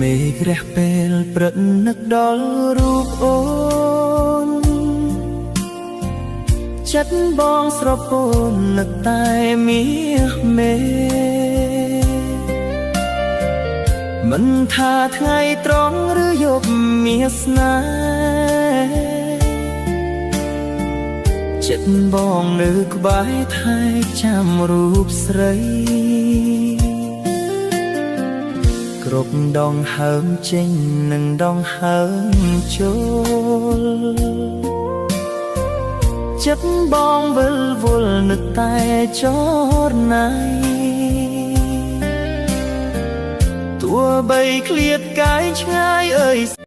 មេឃរះពេលព្រឹកនឹកដល់រូបអូនចិត្តបងស្រពោននឹកតែមាសមេមិនថាថ្ងៃត្រង់ឬយប់មានស្នេហ៍ចិត្តបងនៅក្បែរថែចាំរូបស្រីគ្រប់ដងហើមចេញនិងដងហើមចូលចិត្តបងវិលវល់នឹកតែចរណៃទោះបីឃ្លាតកាយឆ្ងាយអើយ